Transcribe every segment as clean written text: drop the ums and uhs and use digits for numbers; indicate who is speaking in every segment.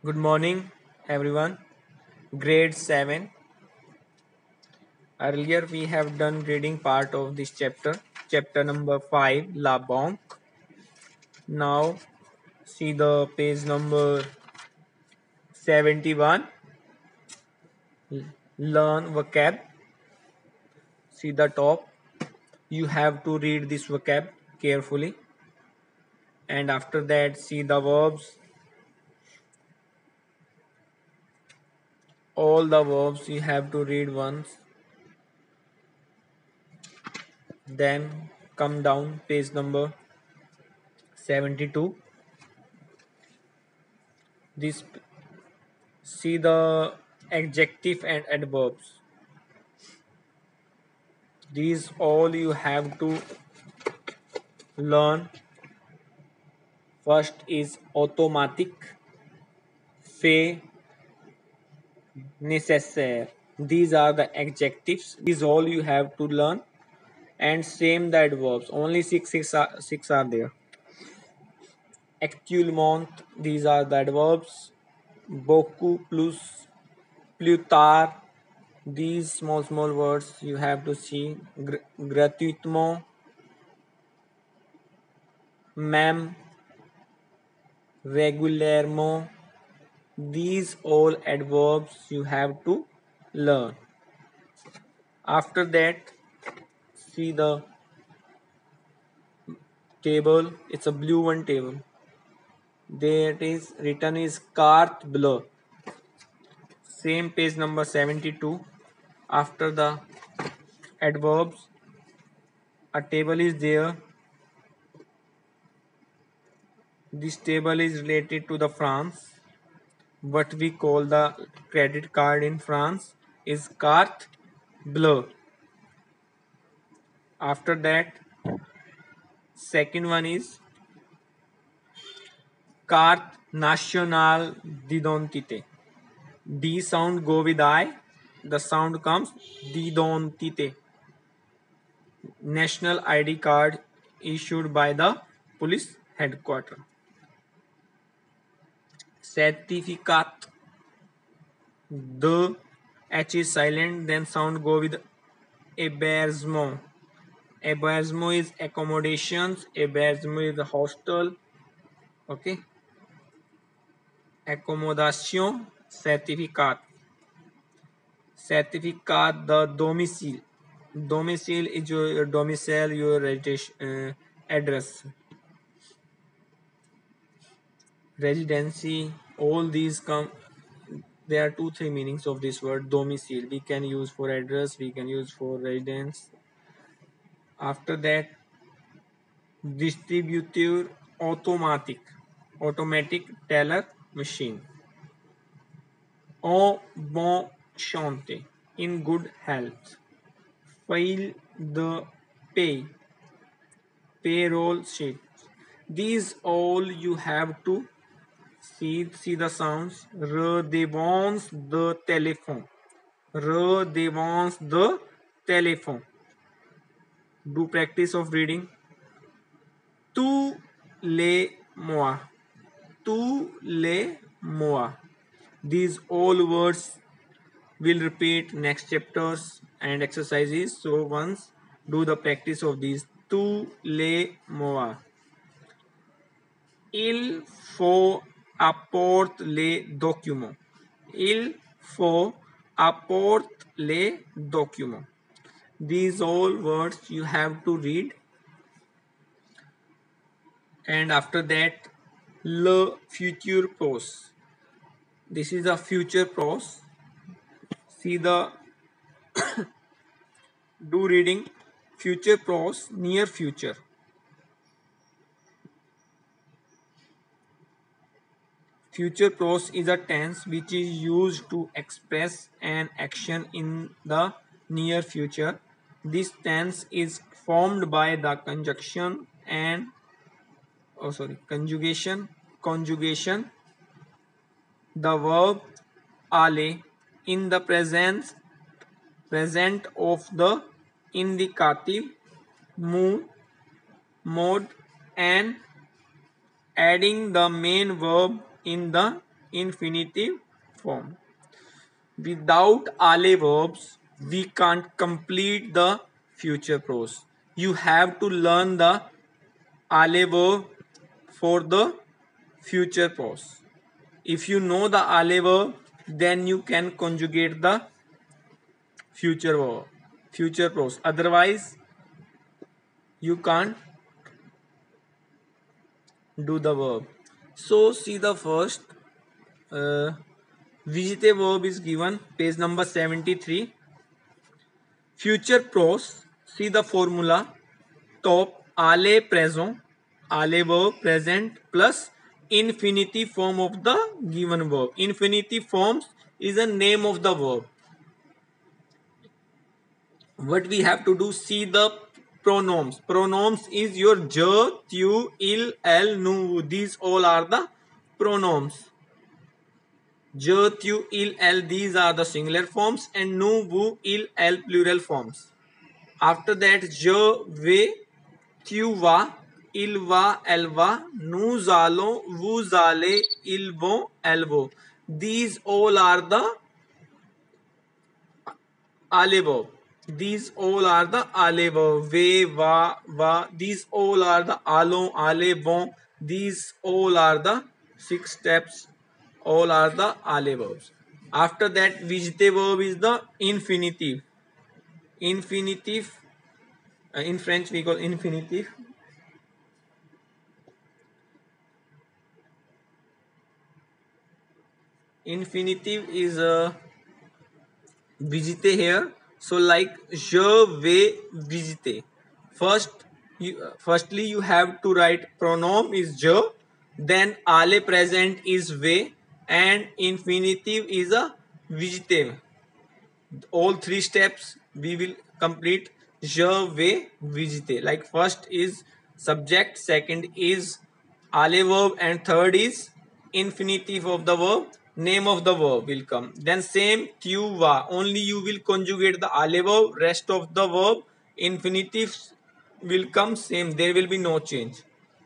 Speaker 1: Good morning, everyone. Grade 7. Earlier, we have done reading part of this chapter, chapter number 5, La Banque. Now, see the page number 71, Learn Vocab. See the top. You have to read this vocab carefully. And after that, see the verbs. All the verbs you have to read once. Then come down, page number 72. This See the adjective and adverbs. These all you have to learn. First is automatic, fait, nécessaire. These are the adjectives. These all you have to learn. And same the adverbs. Only six are there. Actuellement, these are the adverbs. Beaucoup, plus, plus tard. These small words you have to see. Gratuitement, même, régulièrement. These all adverbs you have to learn. After that, see the table. It's a blue one table. There it is written is carte bleue. Same page number 72. After the adverbs, a table is there. This table is related to the France. What we call the credit card in France is carte bleue. After that, second one is carte nationale d'identité. D sound go with I. The sound comes d'identité. National ID card issued by the police headquarters. Certificate. The H is silent, then sound go with hébergement. Hébergement is accommodations. Hébergement is a hostel. Okay. Accommodation. Certificate. Certificate the domicile. Domicile is your domicile, your registration address. Residency. All these come. There are 2-3 meanings of this word domicile. We can use for address. We can use for residence. After that, distributeur automatic teller machine. En bon santé, in good health. File the payroll sheet. These all you have to see the sounds. Redevance the telephone. Redevance the telephone. Do practice of reading. Tous les mois. Tous les mois. These all words will repeat next chapters and exercises. So once do the practice of these. Tous les mois. Il faut apporter les documents. Il faut apporter les documents. These all words you have to read. And after that, le futur pros. This is a future pros. See the do reading. Future pros, near future. Future pros is a tense which is used to express an action in the near future. This tense is formed by the conjugation, the verb aller in the present of the indicative mode and adding the main verb in the infinitive form. Without ale verbs, we can't complete the future prose. You have to learn the ale verb for the future prose. If you know the ale verb, then you can conjugate the future verb, future prose. Otherwise, you can't do the verb. So see the first uh, vegete verb is given, page number 73. Future prose, see the formula, top ale présent, ale verb present plus infinitive form of the given verb. Infinitive forms is the name of the verb. What we have to do, see the pronoms. Pronoms is your je, tu, il, el, nu. These all are the pronoms. Je, tu, il, el, these are the singular forms, and nu, vu, il, el, plural forms. After that, je, ve, tu, va, il, va, el, va, nu, zalo, vu, zale, il, vo, el, vo. These all are the ale verb. These all are the ale verb. Ve, va, va. These all are the allons, ale, bon. These all are the 6 steps. All are the ale verbs. After that, vegete verb is the infinitive. Infinitive. In French, we call infinitive. Infinitive is a visiter here. So like je vais visiter. Firstly you have to write pronoun is je, then ale present is vais, and infinitive is a visiter. All 3 steps we will complete. Je vais visiter. Like first is subject, second is ale verb, and third is infinitive of the verb, name of the verb will come. Then same tu va, only you will conjugate the ale verb, rest of the verb infinitives will come same, there will be no change.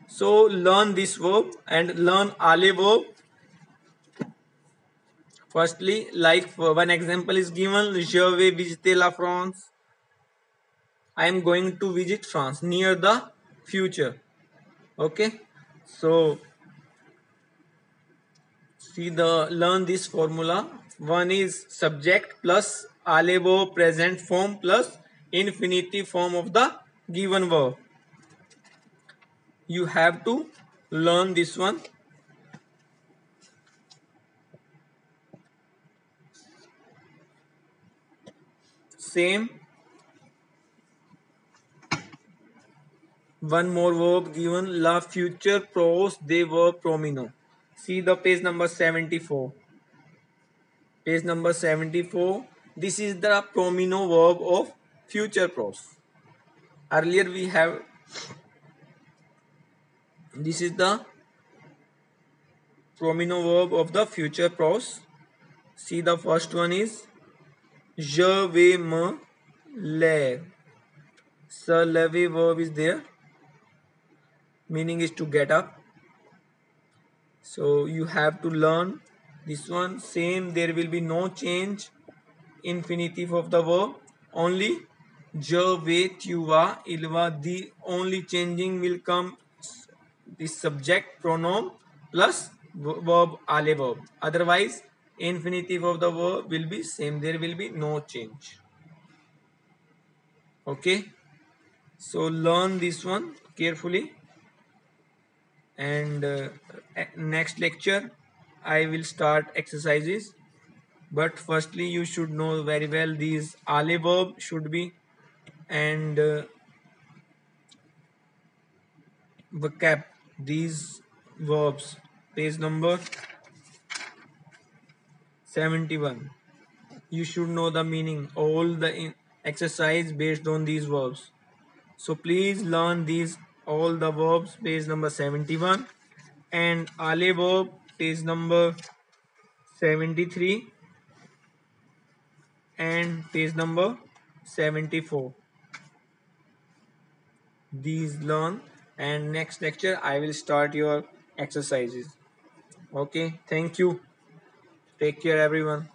Speaker 1: So learn this verb and learn ale verb. Firstly, like one example is given, je vais visiter la France. I am going to visit France, near the future. Okay, so see the learn this formula. One is subject plus ale verb present form plus infinitive form of the given verb. You have to learn this one. Same. One more verb given, la future prose de verb promino. See the page number 74. Page number 74. This is the promino verb of future prose. Earlier we have, this is the promino verb of the future prose. See the first one is je vais me lever. Se lever verb is there. Meaning is to get up. So you have to learn this one. Same, there will be no change. Infinitive of the verb. Only je vais, tu vas, il va. The only changing will come the subject pronoun plus verb ale verb. Otherwise, infinitive of the verb will be same. There will be no change. Okay. So learn this one carefully. And next lecture I will start exercises, but firstly you should know very well these ale verb should be, and vocab, these verbs, page number 71. You should know the meaning, all the exercise based on these verbs. So please learn these all the verbs, page number 71, and ale verb, page number 73 and page number 74. These learn, and next lecture I will start your exercises. Okay, thank you. Take care, everyone.